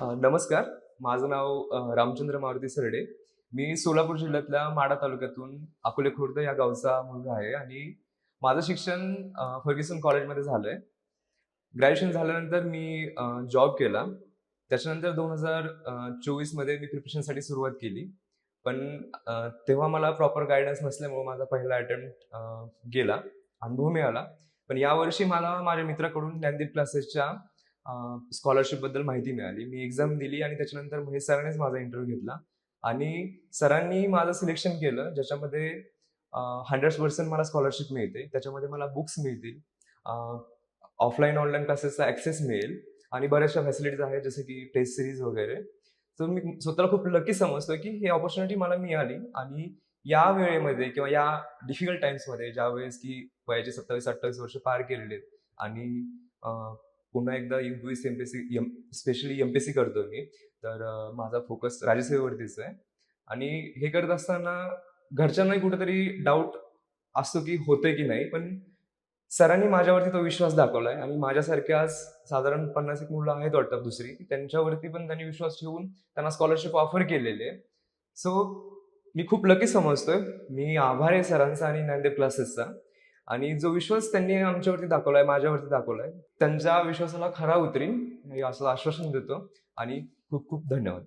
नमस्कार. माझं नाव रामचंद्र मारुती सरडे. मी सोलापूर जिल्ह्यातल्या माढा तालुक्यातून अकोले खुर्द या गावचा मुलगा आहे आणि माझं शिक्षण फर्ग्युसन कॉलेजमध्ये झालंय. ग्रॅज्युएशन झाल्यानंतर मी जॉब केला. त्याच्यानंतर 2024 मध्ये मी प्रिपरेशनसाठी सुरुवात केली. पण तेव्हा मला प्रॉपर गाईडन्स नसल्यामुळे माझा पहिला अटेम्प्ट गेला. अनुभव मिळाला. पण यावर्षी मला माझ्या मित्राकडून ज्ञानदीप क्लासेसच्या स्कॉलरशिपबद्दल माहिती मिळाली. मी एक्झाम दिली आणि त्याच्यानंतर महेश सरांनीच माझा इंटरव्ह्यू घेतला आणि सरांनी माझं सिलेक्शन केलं, ज्याच्यामध्ये 100% मला स्कॉलरशिप मिळते. त्याच्यामध्ये मला बुक्स मिळतील, ऑफलाईन, ऑनलाईन क्लासेसचा ॲक्सेस मिळेल आणि बऱ्याचशा फॅसिलिटीज आहेत, जसं की टेस्ट सीरीज वगैरे. तर मी स्वतःला खूप लकी समजतो, की ही अपॉर्च्युनिटी मला मिळाली आणि या वेळेमध्ये किंवा या डिफिकल्ट टाईम्समध्ये ज्यावेळेस की वयाचे 27-28 वर्ष पार केलेले आहेत आणि अ, पुन्हा एकदा यूपीएससी, एमपीएससी, स्पेशली एमपीएससी करतोय मी. तर माझा फोकस राज्यसेवेवरतीच आहे आणि हे करत असताना घरच्यांनाही कुठेतरी डाऊट असतो, की होतंय की नाही. पण सरांनी माझ्यावरती तो विश्वास दाखवलाय आणि माझ्यासारखे आज साधारण 50 एक मुलं आहेत वाटतं दुसरी, त्यांच्यावरती पण त्यांनी विश्वास ठेवून त्यांना स्कॉलरशिप ऑफर केलेली आहे. सो मी खूप लकी समजतोय. मी आभारी आहे सरांचा आणि ज्ञानदेव क्लासेसचा. आणि जो विश्वास त्यांनी आमच्यावरती दाखवलाय, माझ्यावरती दाखवलाय, त्यांच्या विश्वासाला खरा उतरीन, हे असं आश्वासन देतो आणि खूप खूप धन्यवाद.